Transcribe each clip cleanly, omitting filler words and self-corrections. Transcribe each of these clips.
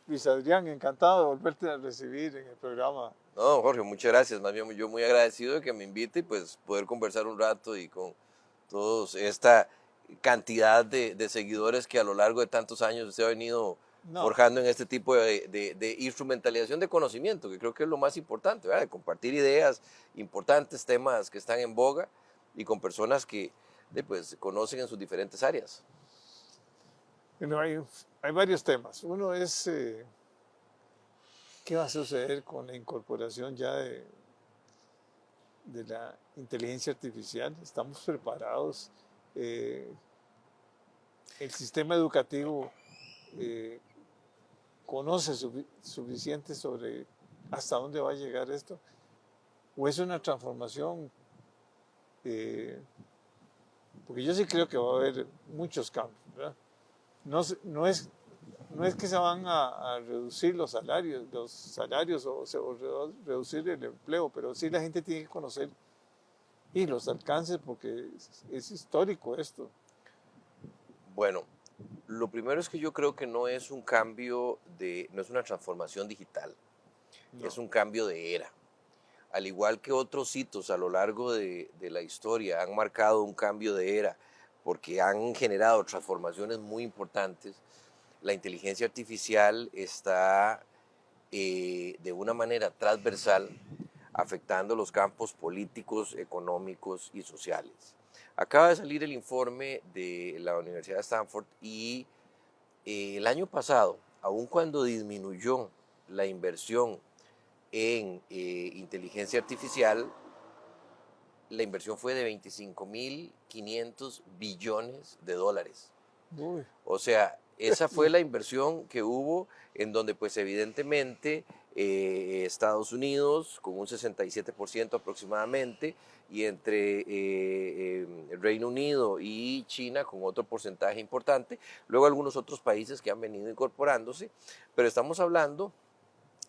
Luis Adrián, encantado de volverte a recibir en el programa. No, Jorge, muchas gracias. Más bien yo muy agradecido de que me invite y pues poder conversar un rato y con todos esta cantidad de seguidores que a lo largo de tantos años usted ha venido No, forjando en este tipo de instrumentalización de conocimiento, que creo que es lo más importante, ¿verdad? De compartir ideas importantes, temas que están en boga y con personas que pues, conocen en sus diferentes áreas. bueno, hay varios temas. Uno es qué va a suceder con la incorporación ya de la inteligencia artificial. ¿Estamos preparados? Eh, ¿El sistema educativo eh, conoce suficiente sobre hasta dónde va a llegar esto? ¿O es una transformación? Eh, Porque yo sí creo que va a haber muchos cambios, ¿verdad? No, no es que se van a reducir los salarios o reducir el empleo, pero sí la gente tiene que conocer y los alcances porque es histórico esto. Bueno, lo primero es que yo creo que no es un cambio no es una transformación digital, es No. un cambio de era. Al igual que otros hitos a lo largo de la historia han marcado un cambio de era porque han generado transformaciones muy importantes, la inteligencia artificial está de una manera transversal afectando los campos políticos, económicos y sociales. Acaba de salir el informe de la Universidad de Stanford y el año pasado, aun cuando disminuyó la inversión en inteligencia artificial, la inversión fue de 25.500 billones de dólares. Uy, O sea, esa fue la inversión que hubo en donde pues evidentemente Estados Unidos con un 67% aproximadamente y entre el Reino Unido y China con otro porcentaje importante, luego algunos otros países que han venido incorporándose, pero estamos hablando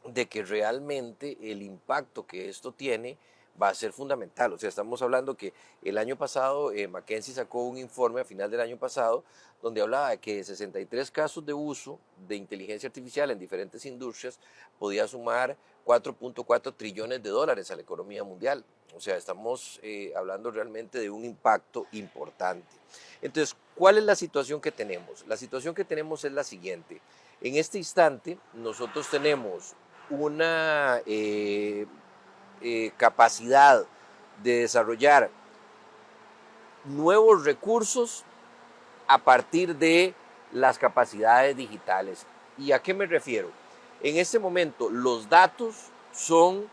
de que realmente el impacto que esto tiene va a ser fundamental. O sea, estamos hablando que el año pasado McKinsey sacó un informe a final del año pasado donde hablaba de que de 63 casos de uso de inteligencia artificial en diferentes industrias podía sumar 4.4 trillones de dólares a la economía mundial. O sea, estamos hablando realmente de un impacto importante. Entonces, ¿cuál es la situación que tenemos? La situación que tenemos es la siguiente. En este instante, nosotros tenemos una capacidad de desarrollar nuevos recursos a partir de las capacidades digitales. ¿Y a qué me refiero? En este momento los datos son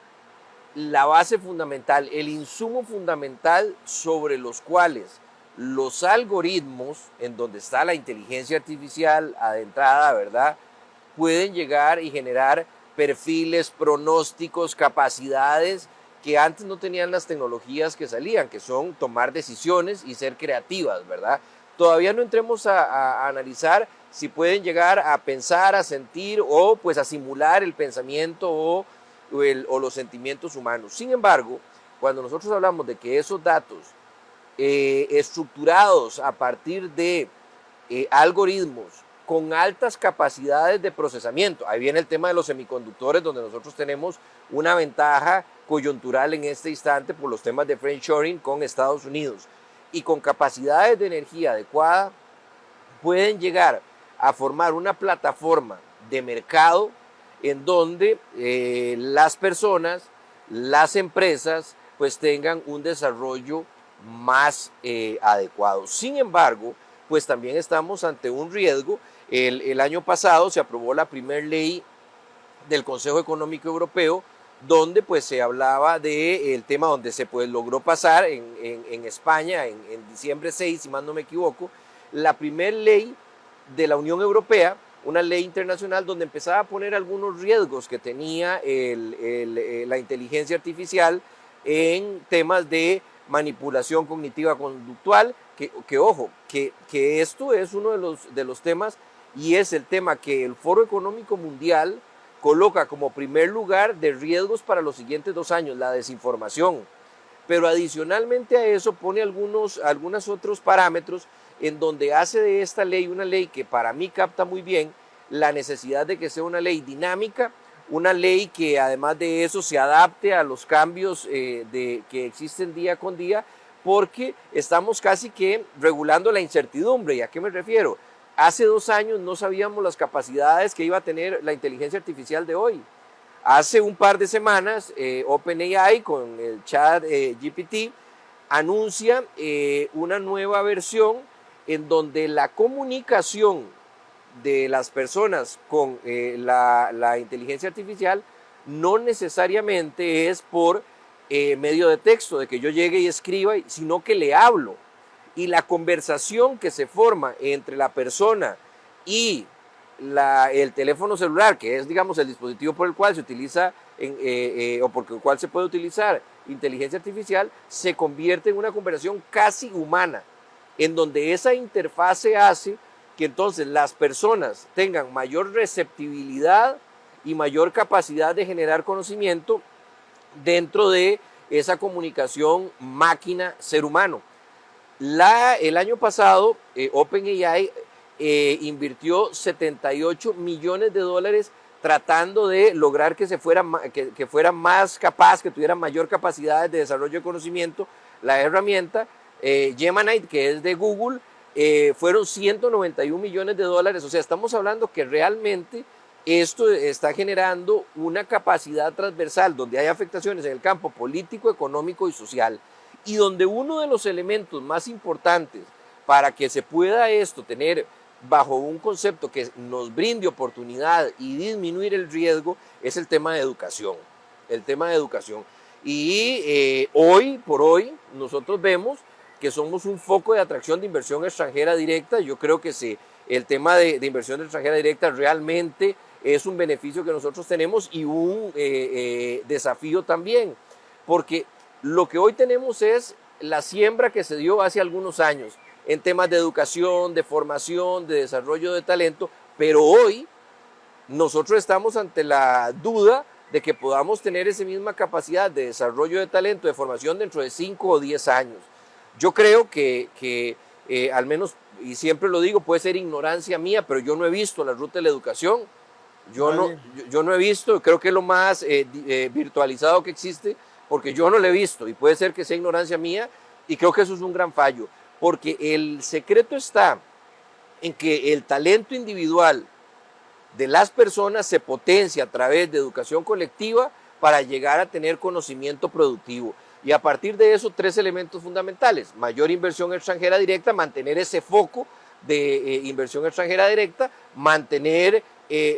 la base fundamental, el insumo fundamental sobre los cuales los algoritmos, en donde está la inteligencia artificial adentrada, ¿verdad?, pueden llegar y generar perfiles, pronósticos, capacidades que antes no tenían las tecnologías que salían, que son tomar decisiones y ser creativas, ¿verdad? Todavía no entremos a analizar si pueden llegar a pensar, a sentir o pues a simular el pensamiento o los sentimientos humanos. Sin embargo, cuando nosotros hablamos de que esos datos estructurados a partir de algoritmos con altas capacidades de procesamiento. Ahí viene el tema de los semiconductores, donde nosotros tenemos una ventaja coyuntural en este instante por los temas de friendshoring con Estados Unidos. Y con capacidades de energía adecuada, pueden llegar a formar una plataforma de mercado en donde las personas, las empresas, pues tengan un desarrollo más adecuado. Sin embargo, pues también estamos ante un riesgo. El año pasado se aprobó la primera ley del Consejo Económico Europeo, donde pues se hablaba del tema donde se pues logró pasar en España en diciembre 6, si más no me equivoco, la primera ley de la Unión Europea, una ley internacional donde empezaba a poner algunos riesgos que tenía la inteligencia artificial en temas de manipulación cognitiva conductual, ojo, que esto es uno de los temas y es el tema que el Foro Económico Mundial coloca como primer lugar de riesgos para los siguientes 2 años, la desinformación. Pero adicionalmente a eso pone algunos otros parámetros en donde hace de esta ley una ley que para mí capta muy bien la necesidad de que sea una ley dinámica, una ley que además de eso se adapte a los cambios que existen día con día, porque estamos casi que regulando la incertidumbre. ¿Y a qué me refiero? Hace 2 años no sabíamos las capacidades que iba a tener la inteligencia artificial de hoy. Hace un par de semanas, OpenAI con el chat GPT anuncia una nueva versión en donde la comunicación de las personas con la inteligencia artificial no necesariamente es por medio de texto, de que yo llegue y escriba, sino que le hablo. Y la conversación que se forma entre la persona y el teléfono celular, que es, digamos, el dispositivo por el cual se utiliza o por el cual se puede utilizar inteligencia artificial, se convierte en una conversación casi humana, en donde esa interfase hace que entonces las personas tengan mayor receptibilidad y mayor capacidad de generar conocimiento dentro de esa comunicación máquina-ser humano. El año pasado, OpenAI invirtió $78 millones tratando de lograr que fuera más capaz, que tuviera mayor capacidad de desarrollo de conocimiento. La herramienta Gemini, que es de Google, fueron $191 millones. O sea, estamos hablando que realmente esto está generando una capacidad transversal donde hay afectaciones en el campo político, económico y social, y donde uno de los elementos más importantes para que se pueda esto tener bajo un concepto que nos brinde oportunidad y disminuir el riesgo es el tema de educación. El tema de educación. Y hoy por hoy nosotros vemos que somos un foco de atracción de inversión extranjera directa. Yo creo que el tema de inversión extranjera directa realmente es un beneficio que nosotros tenemos y un desafío también, porque lo que hoy tenemos es la siembra que se dio hace algunos años en temas de educación, de formación, de desarrollo de talento, pero hoy nosotros estamos ante la duda de que podamos tener esa misma capacidad de desarrollo de talento, de formación dentro de 5 o 10 años. Yo creo que al menos, y siempre lo digo, puede ser ignorancia mía, pero yo no he visto la ruta de la educación. Yo no he visto, creo que es lo más virtualizado que existe, porque yo no lo he visto, y puede ser que sea ignorancia mía, y creo que eso es un gran fallo, porque el secreto está en que el talento individual de las personas se potencia a través de educación colectiva para llegar a tener conocimiento productivo. Y a partir de eso, 3 elementos fundamentales: mayor inversión extranjera directa, mantener ese foco de inversión extranjera directa, mantener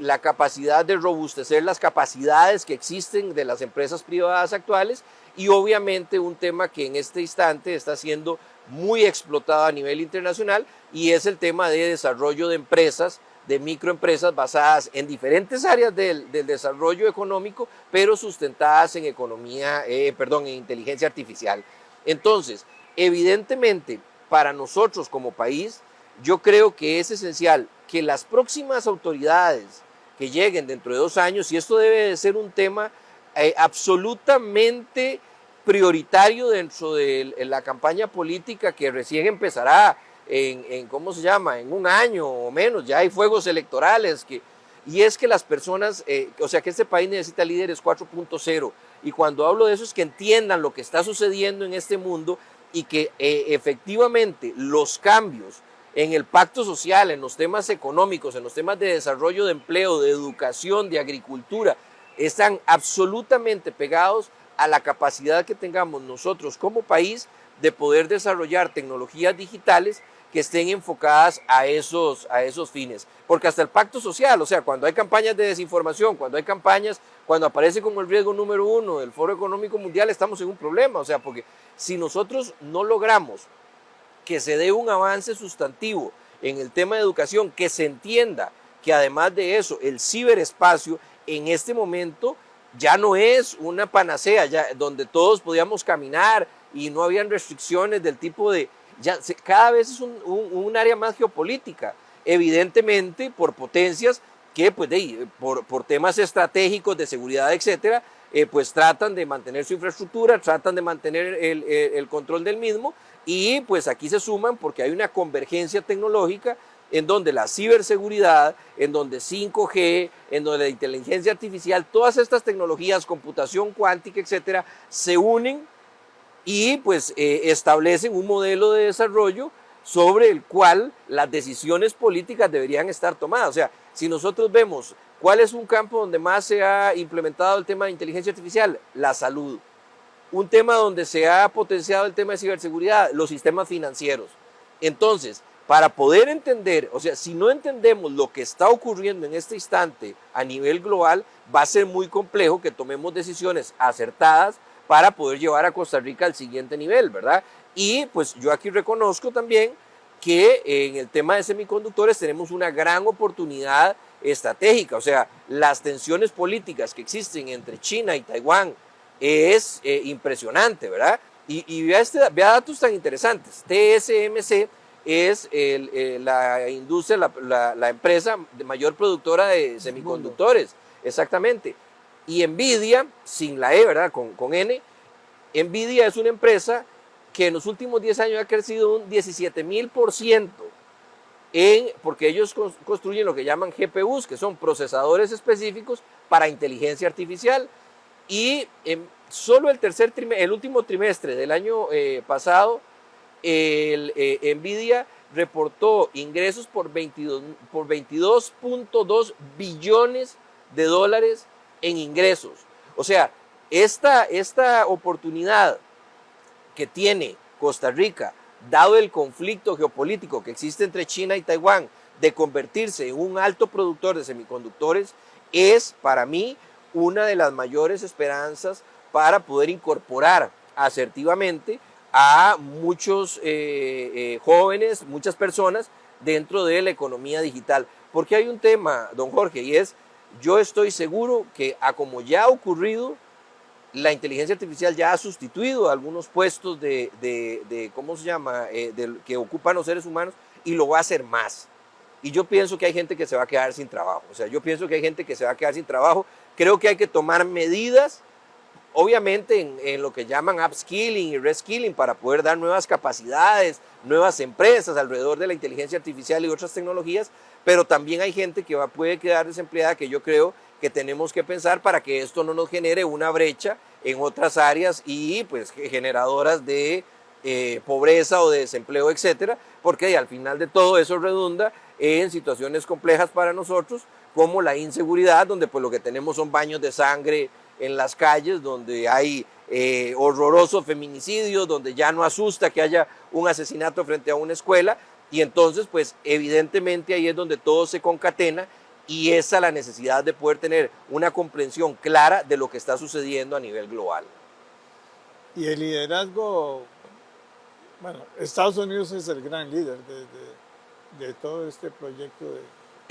la capacidad de robustecer las capacidades que existen de las empresas privadas actuales, y obviamente un tema que en este instante está siendo muy explotado a nivel internacional, y es el tema de desarrollo de empresas, de microempresas basadas en diferentes áreas del desarrollo económico, pero sustentadas en en inteligencia artificial. Entonces, evidentemente, para nosotros como país, yo creo que es esencial que las próximas autoridades que lleguen dentro de 2 años, y esto debe de ser un tema absolutamente prioritario dentro de la campaña política que recién empezará ¿cómo se llama? En 1 año o menos, ya hay fuegos electorales, y es que las personas, o sea que este país necesita líderes 4.0, y cuando hablo de eso es que entiendan lo que está sucediendo en este mundo, y que efectivamente los cambios en el pacto social, en los temas económicos, en los temas de desarrollo de empleo, de educación, de agricultura, están absolutamente pegados a la capacidad que tengamos nosotros como país de poder desarrollar tecnologías digitales que estén enfocadas a esos fines. Porque hasta el pacto social, o sea, cuando hay campañas de desinformación, cuando aparece como el riesgo número 1 del Foro Económico Mundial, estamos en un problema. O sea, porque si nosotros no logramos que se dé un avance sustantivo en el tema de educación, que se entienda que además de eso, el ciberespacio en este momento ya no es una panacea, ya, donde todos podíamos caminar y no habían restricciones del tipo de... cada vez es un área más geopolítica, evidentemente por potencias que pues, por temas estratégicos de seguridad, etcétera, pues tratan de mantener su infraestructura, tratan de mantener el control del mismo, y pues aquí se suman porque hay una convergencia tecnológica en donde la ciberseguridad, en donde 5G, en donde la inteligencia artificial, todas estas tecnologías, computación cuántica, etcétera, se unen y pues establecen un modelo de desarrollo sobre el cual las decisiones políticas deberían estar tomadas. O sea, si nosotros vemos cuál es un campo donde más se ha implementado el tema de inteligencia artificial, la salud. Un tema donde se ha potenciado el tema de ciberseguridad, los sistemas financieros. Entonces, para poder entender, o sea, si no entendemos lo que está ocurriendo en este instante a nivel global, va a ser muy complejo que tomemos decisiones acertadas para poder llevar a Costa Rica al siguiente nivel, ¿verdad? Y pues yo aquí reconozco también que en el tema de semiconductores tenemos una gran oportunidad estratégica, o sea, las tensiones políticas que existen entre China y Taiwán es impresionante, ¿verdad? Y vea datos tan interesantes. TSMC es la industria, la empresa de mayor productora de semiconductores, exactamente. Y Nvidia, sin la E, ¿verdad? Con N, Nvidia es una empresa que en los últimos 10 años ha crecido un 17,000%, porque ellos construyen lo que llaman GPUs, que son procesadores específicos para inteligencia artificial. Y solo el último trimestre del año pasado, Nvidia reportó ingresos por 22.2 billones de dólares en ingresos. O sea, esta oportunidad que tiene Costa Rica, dado el conflicto geopolítico que existe entre China y Taiwán, de convertirse en un alto productor de semiconductores, es para mí una de las mayores esperanzas para poder incorporar asertivamente a muchos jóvenes, muchas personas dentro de la economía digital. Porque hay un tema, don Jorge, y es, yo estoy seguro que como ya ha ocurrido, la inteligencia artificial ya ha sustituido algunos puestos ¿cómo se llama?, que ocupan los seres humanos, y lo va a hacer más. Y yo pienso que hay gente que se va a quedar sin trabajo. O sea, yo pienso que hay gente que se va a quedar sin trabajo. Creo que hay que tomar medidas, obviamente en lo que llaman upskilling y reskilling, para poder dar nuevas capacidades, nuevas empresas alrededor de la inteligencia artificial y otras tecnologías, pero también hay gente que puede quedar desempleada, que yo creo que tenemos que pensar para que esto no nos genere una brecha en otras áreas y pues generadoras de pobreza o de desempleo, etcétera, porque al final de todo eso redunda en situaciones complejas para nosotros, como la inseguridad, donde pues lo que tenemos son baños de sangre en las calles, donde hay horrorosos feminicidios, donde ya no asusta que haya un asesinato frente a una escuela, y entonces pues evidentemente ahí es donde todo se concatena, y esa es la necesidad de poder tener una comprensión clara de lo que está sucediendo a nivel global. Y el liderazgo, bueno, Estados Unidos es el gran líder de todo este proyecto de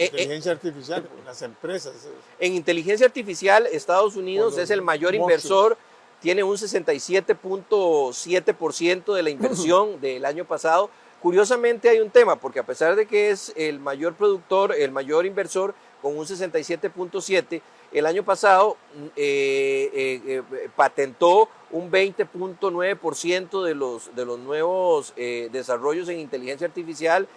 inteligencia artificial, las empresas. En inteligencia artificial, Estados Unidos es el mayor inversor, tiene un 67.7% de la inversión del año pasado. Curiosamente hay un tema, porque a pesar de que es el mayor productor, el mayor inversor, con un 67.7%, el año pasado patentó un 20.9% de los nuevos desarrollos en inteligencia artificial,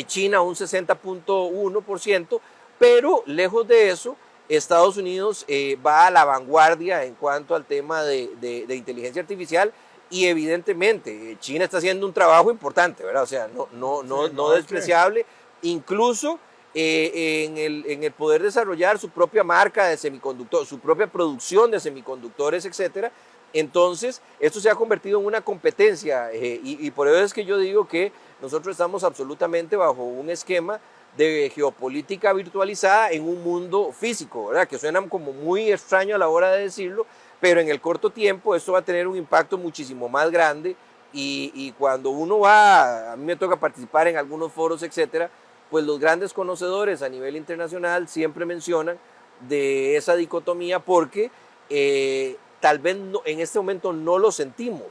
China un 60.1%, pero lejos de eso, Estados Unidos va a la vanguardia en cuanto al tema de inteligencia artificial, y evidentemente China está haciendo un trabajo importante, ¿verdad? O sea, no despreciable, incluso en el poder desarrollar su propia marca de semiconductores, su propia producción de semiconductores, etcétera. Entonces, esto se ha convertido en una competencia, y por eso es que yo digo que nosotros estamos absolutamente bajo un esquema de geopolítica virtualizada en un mundo físico, ¿verdad? Que suena como muy extraño a la hora de decirlo, pero en el corto tiempo esto va a tener un impacto muchísimo más grande, y cuando uno va, a mí me toca participar en algunos foros, etcétera, pues los grandes conocedores a nivel internacional siempre mencionan de esa dicotomía, porque tal vez en este momento no lo sentimos,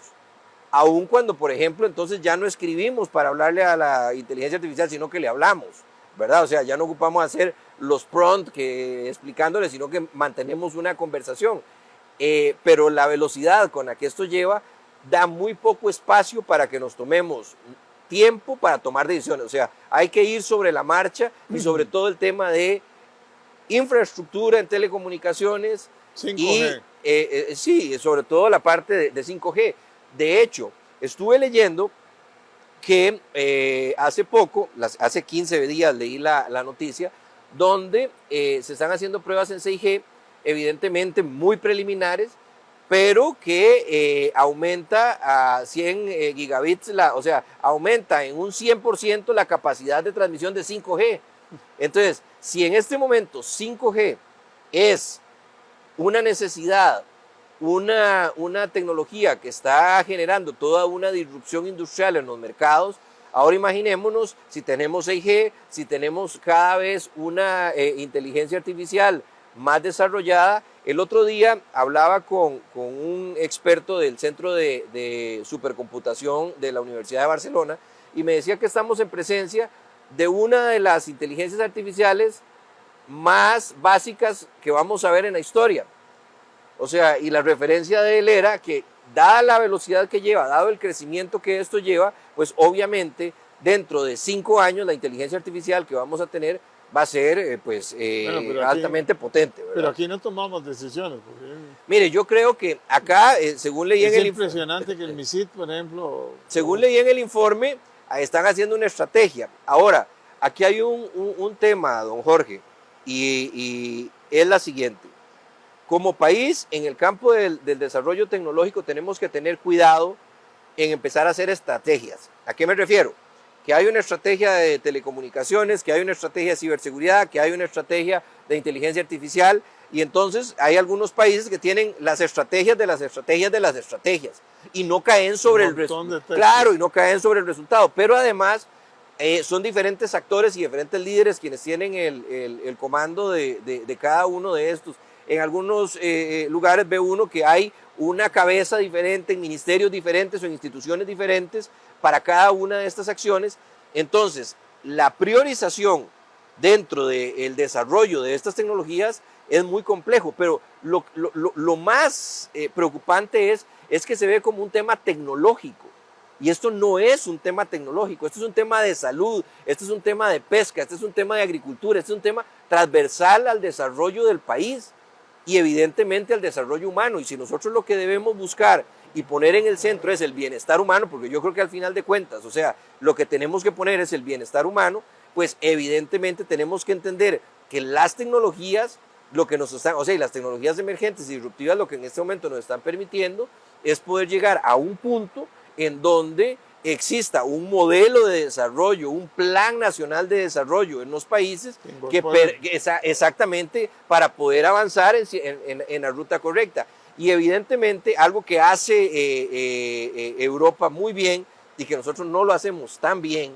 aun cuando, por ejemplo, entonces ya no escribimos para hablarle a la inteligencia artificial, sino que le hablamos, ¿verdad? O sea, ya no ocupamos hacer los prompts explicándole, sino que mantenemos una conversación. Pero la velocidad con la que esto lleva da muy poco espacio para que nos tomemos tiempo para tomar decisiones. O sea, hay que ir sobre la marcha y sobre todo el tema de infraestructura en telecomunicaciones 5G. y sí, sobre todo la parte de 5G. De hecho, estuve leyendo que hace poco, hace 15 días leí la noticia, donde se están haciendo pruebas en 6G, evidentemente muy preliminares, pero que aumenta a 100 gigabits, o sea, aumenta en un 100% la capacidad de transmisión de 5G. Entonces, si en este momento 5G es una necesidad, una tecnología que está generando toda una disrupción industrial en los mercados, ahora imaginémonos si tenemos 6G, si tenemos cada vez una inteligencia artificial más desarrollada. El otro día hablaba con un experto del Centro de Supercomputación de la Universidad de Barcelona y me decía que estamos en presencia de una de las inteligencias artificiales más básicas que vamos a ver en la historia. O sea, y la referencia de él era que, dada la velocidad que lleva, dado el crecimiento que esto lleva, pues obviamente dentro de 5 años la inteligencia artificial que vamos a tener va a ser Bueno, altamente potente, ¿verdad? Pero aquí no tomamos decisiones. Porque Mire, yo creo que acá, según leí en es el impresionante que el MISID, por ejemplo, según leí en el informe, están haciendo una estrategia. Ahora, aquí hay un tema, don Jorge, y es la siguiente. Como país, en el campo del desarrollo tecnológico tenemos que tener cuidado en empezar a hacer estrategias. ¿A qué me refiero? Que hay una estrategia de telecomunicaciones, que hay una estrategia de ciberseguridad, que hay una estrategia de inteligencia artificial, y entonces hay algunos países que tienen las estrategias de las estrategias de las estrategias y no caen sobre el resultado. Claro, y no caen sobre el resultado, pero además son diferentes actores y diferentes líderes quienes tienen el comando de cada uno de estos. En algunos lugares ve uno que hay una cabeza diferente, en ministerios diferentes o en instituciones diferentes para cada una de estas acciones. Entonces, la priorización dentro del desarrollo de estas tecnologías es muy complejo, pero lo más preocupante es que se ve como un tema tecnológico. Y esto no es un tema tecnológico, esto es un tema de salud, esto es un tema de pesca, esto es un tema de agricultura, esto es un tema transversal al desarrollo del país y evidentemente al desarrollo humano. Y si nosotros lo que debemos buscar y poner en el centro es el bienestar humano, porque yo creo que al final de cuentas, o sea, lo que tenemos que poner es el bienestar humano, pues evidentemente tenemos que entender que las tecnologías, lo que nos están, o sea, y las tecnologías emergentes y disruptivas, lo que en este momento nos están permitiendo es poder llegar a un punto en donde exista un modelo de desarrollo, un plan nacional de desarrollo en los países exactamente para poder avanzar en la ruta correcta. Y evidentemente algo que hace Europa muy bien y que nosotros no lo hacemos tan bien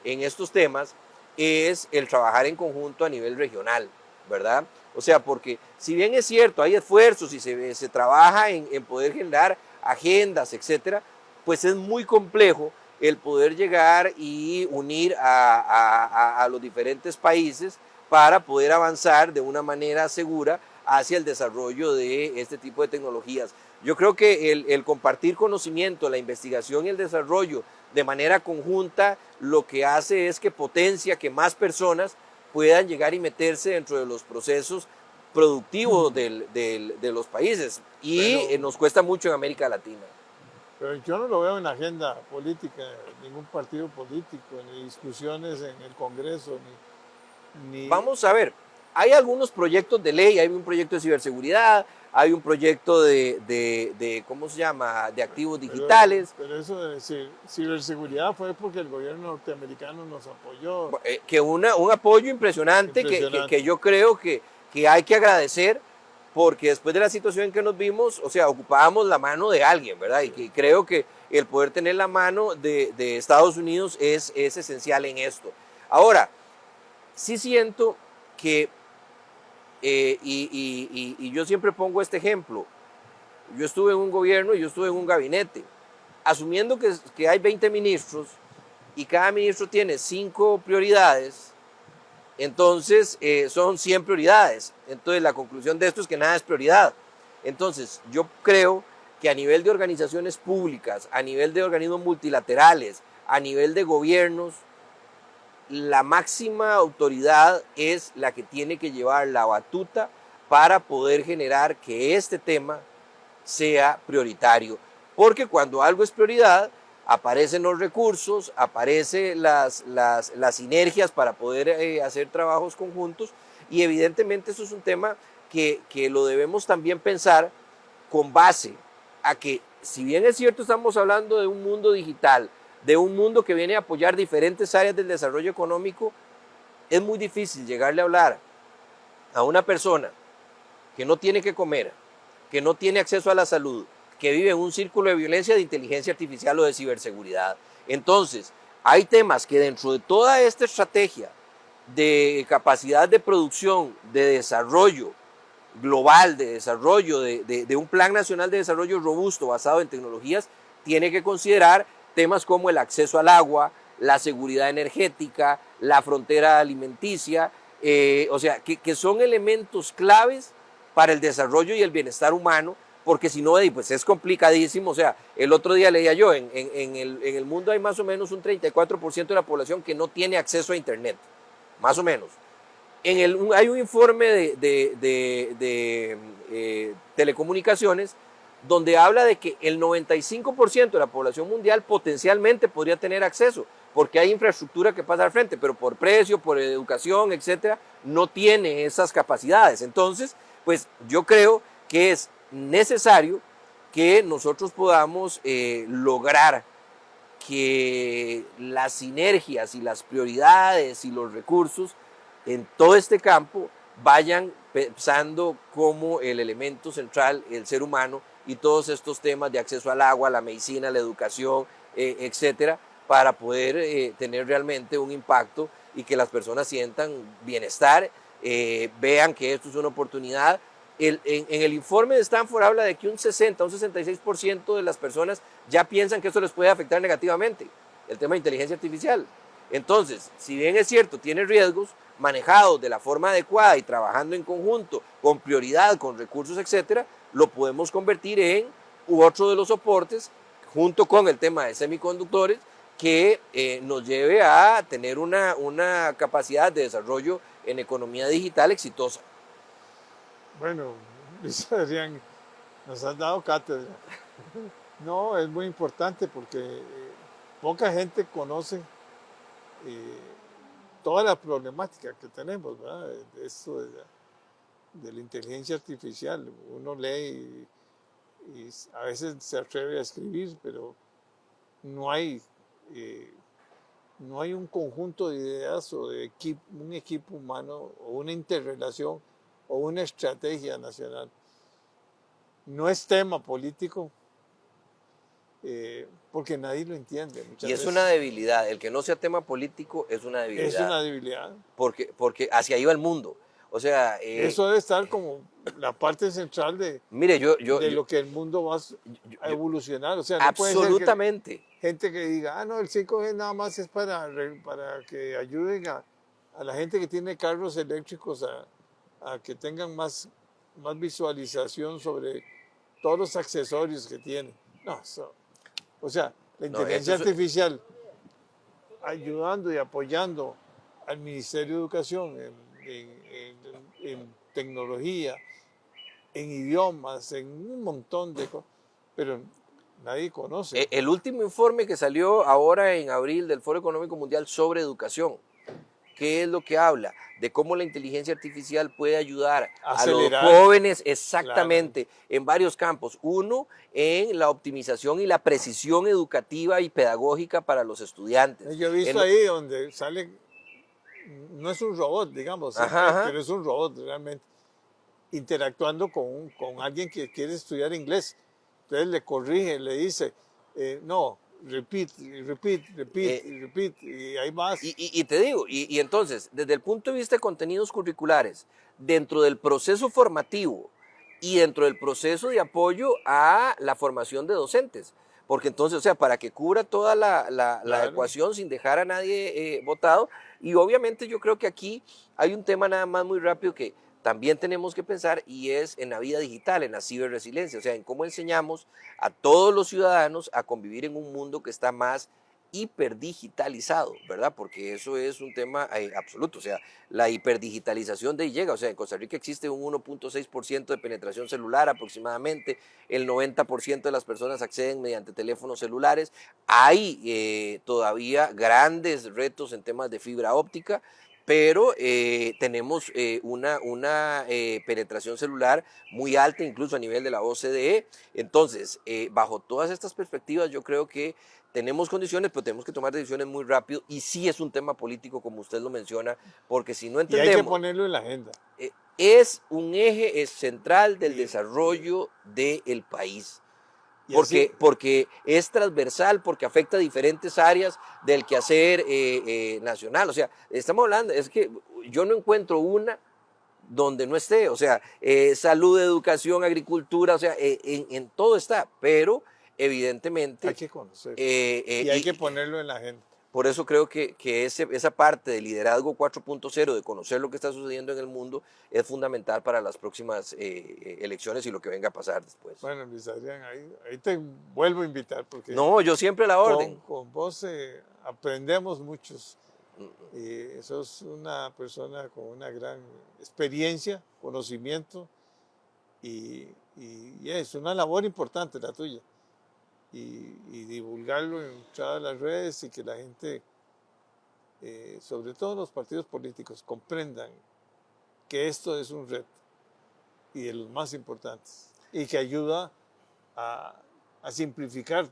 en estos temas es el trabajar en conjunto a nivel regional, ¿verdad? O sea, porque si bien es cierto, hay esfuerzos y se trabaja en poder generar agendas, etcétera, pues es muy complejo el poder llegar y unir a los diferentes países para poder avanzar de una manera segura hacia el desarrollo de este tipo de tecnologías. Yo creo que el compartir conocimiento, la investigación y el desarrollo de manera conjunta lo que hace es que potencia que más personas puedan llegar y meterse dentro de los procesos productivos de los países y nos cuesta mucho en América Latina. Pero yo no lo veo en la agenda política, ningún partido político, ni discusiones en el Congreso, ni... Vamos a ver, hay algunos proyectos de ley, hay un proyecto de ciberseguridad, hay un proyecto ¿cómo se llama?, de activos digitales. Pero eso de ciberseguridad fue porque el gobierno norteamericano nos apoyó. Que un apoyo impresionante. Que yo creo que hay que agradecer, porque después de la situación en que nos vimos, o sea, ocupábamos la mano de alguien, ¿verdad? Y que creo que el poder tener la mano de Estados Unidos es esencial en esto. Ahora, sí siento que, y yo siempre pongo este ejemplo, yo estuve en un gobierno y yo estuve en un gabinete, asumiendo que hay 20 ministros y cada ministro tiene 5 prioridades, entonces son 100 prioridades. Entonces la conclusión de esto es que nada es prioridad. Entonces yo creo que a nivel de organizaciones públicas, a nivel de organismos multilaterales, a nivel de gobiernos, la máxima autoridad es la que tiene que llevar la batuta para poder generar que este tema sea prioritario. Porque cuando algo es prioridad, aparecen los recursos, aparecen las sinergias para poder hacer trabajos conjuntos, y evidentemente eso es un tema que lo debemos también pensar con base a que, si bien es cierto, estamos hablando de un mundo digital, de un mundo que viene a apoyar diferentes áreas del desarrollo económico, es muy difícil llegarle a hablar a una persona que no tiene que comer, que no tiene acceso a la salud, que vive en un círculo de violencia de inteligencia artificial o de ciberseguridad. Entonces, hay temas que dentro de toda esta estrategia de capacidad de producción, de desarrollo global, de desarrollo, de un plan nacional de desarrollo robusto basado en tecnologías, tiene que considerar temas como el acceso al agua, la seguridad energética, la frontera alimenticia, o sea, que son elementos claves para el desarrollo y el bienestar humano, porque si no, pues es complicadísimo. O sea, el otro día leía yo, en el mundo hay más o menos un 34% de la población que no tiene acceso a Internet, más o menos. Hay un informe de telecomunicaciones donde habla de que el 95% de la población mundial potencialmente podría tener acceso, porque hay infraestructura que pasa al frente, pero por precio, por educación, etcétera, no tiene esas capacidades. Entonces, pues yo creo que es necesario que nosotros podamos lograr que las sinergias y las prioridades y los recursos en todo este campo vayan pensando como el elemento central el ser humano, y todos estos temas de acceso al agua, la medicina, la educación, etcétera, para poder tener realmente un impacto y que las personas sientan bienestar, vean que esto es una oportunidad. En el informe de Stanford habla de que un 66% de las personas ya piensan que esto les puede afectar negativamente, el tema de inteligencia artificial. Entonces, si bien es cierto, tiene riesgos, manejados de la forma adecuada y trabajando en conjunto, con prioridad, con recursos, etcétera, lo podemos convertir en otro de los soportes, junto con el tema de semiconductores, que nos lleve a tener una capacidad de desarrollo en economía digital exitosa. Bueno, Luis Adrián, nos has dado cátedra. No, es muy importante porque poca gente conoce eh, toda la problemática que tenemos, ¿verdad? De esto de la inteligencia artificial. Uno lee y a veces se atreve a escribir, pero no hay, eh, no hay un conjunto de ideas o de un equipo humano o una interrelación o una estrategia nacional. No es tema político, porque nadie lo entiende muchas Y es veces. una debilidad, el que no sea tema político es una debilidad. Es una debilidad. Porque hacia ahí va el mundo. O sea, eso debe estar como la parte central de mire, lo que el mundo va a evolucionar. O sea, no absolutamente. puede ser que gente que diga, no, el 5G nada más es para que ayuden a la gente que tiene carros eléctricos a que tengan más visualización sobre todos los accesorios que tienen. No, o sea, la inteligencia artificial ayudando y apoyando al Ministerio de Educación en tecnología, en idiomas, en un montón de cosas, pero nadie conoce. El último informe que salió ahora en abril del Foro Económico Mundial sobre educación, ¿qué es lo que habla? De cómo la inteligencia artificial puede ayudar a los jóvenes, exactamente, en varios campos. Uno, en la optimización y la precisión educativa y pedagógica para los estudiantes. Yo he visto ahí donde sale, no es un robot, digamos, pero es un robot realmente, interactuando con alguien que quiere estudiar inglés. Entonces le corrige, le dice, no, repeat, y ahí vas. Y te digo, y entonces, desde el punto de vista de contenidos curriculares, dentro del proceso formativo y dentro del proceso de apoyo a la formación de docentes, porque entonces, o sea, para que cubra toda la ecuación sin dejar a nadie botado. Y obviamente yo creo que aquí hay un tema nada más muy rápido que también tenemos que pensar, y es en la vida digital, en la ciberresiliencia, o sea, en cómo enseñamos a todos los ciudadanos a convivir en un mundo que está más hiperdigitalizado, ¿verdad? Porque eso es un tema absoluto, o sea, la hiperdigitalización de ahí llega, o sea, en Costa Rica existe un 1.6% de penetración celular aproximadamente, el 90% de las personas acceden mediante teléfonos celulares, hay todavía grandes retos en temas de fibra óptica, pero tenemos una penetración celular muy alta, incluso a nivel de la OCDE. Entonces, bajo todas estas perspectivas, yo creo que tenemos condiciones, pero tenemos que tomar decisiones muy rápido y sí es un tema político, como usted lo menciona, porque si no Y hay que entendemos, ponerlo en la agenda. es un eje central del Y, desarrollo del país. y así, Porque es transversal, porque afecta a diferentes áreas del quehacer nacional. O sea, estamos hablando, es que yo no encuentro una donde no esté, o sea, salud, educación, agricultura, o sea, en todo está, pero hay evidentemente, que conocer. eh, Y hay que y, ponerlo en la agenda. por eso creo que esa parte del liderazgo 4.0, de conocer lo que está sucediendo en el mundo, es fundamental para las próximas elecciones y lo que venga a pasar después. Bueno, Luis Adrián, ahí te vuelvo a invitar porque No, yo siempre a la orden. con vos aprendemos muchos. Sos una persona con una gran experiencia, conocimiento y es una labor importante la tuya. Y divulgarlo en todas las redes y que la gente, sobre todo los partidos políticos, comprendan que esto es un reto y de los más importantes y que ayuda a simplificar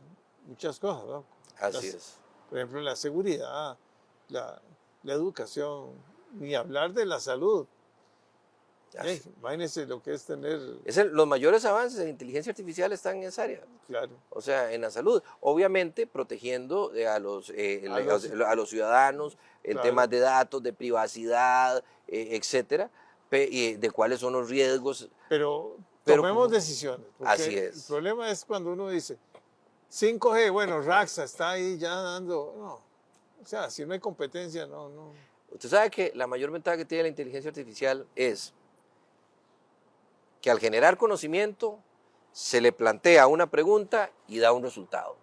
muchas cosas, ¿no? Así es. Por ejemplo, la seguridad, la educación, ni hablar de la salud. Imagínense lo que es tener... Los mayores avances en inteligencia artificial están en esa área. Claro. O sea, en la salud. Obviamente protegiendo a los ciudadanos en claro. temas de datos, de privacidad, etcétera, de cuáles son los riesgos. Pero tomemos decisiones. Así es. El problema es cuando uno dice 5G, bueno, Raxa está ahí ya dando... No. O sea, si no hay competencia, no. Usted sabe que la mayor ventaja que tiene la inteligencia artificial es que al generar conocimiento se le plantea una pregunta y da un resultado.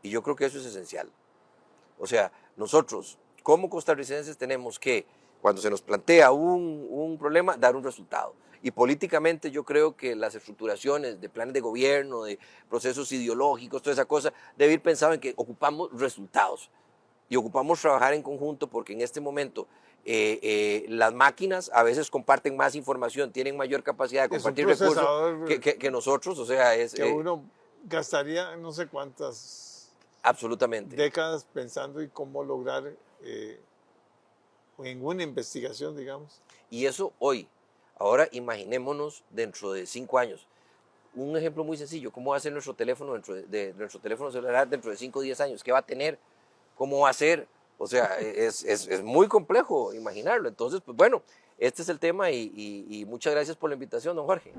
Y yo creo que eso es esencial. O sea, nosotros como costarricenses tenemos que, cuando se nos plantea un problema, dar un resultado. Y políticamente yo creo que las estructuraciones de planes de gobierno, de procesos ideológicos, toda esa cosa, debe ir pensado en que ocupamos resultados. Y ocupamos trabajar en conjunto porque en este momento las máquinas a veces comparten más información, tienen mayor capacidad de compartir recursos que nosotros, o sea, que uno gastaría no sé cuántas absolutamente décadas pensando en cómo lograr en una investigación, digamos. Y eso hoy. Ahora imaginémonos dentro de 5 años. Un ejemplo muy sencillo, ¿cómo va a ser nuestro teléfono nuestro teléfono celular dentro de 5 o 10 años? ¿Qué va a tener? ¿Cómo va a ser? O sea, es muy complejo imaginarlo. Entonces, pues bueno, este es el tema y muchas gracias por la invitación, don Jorge.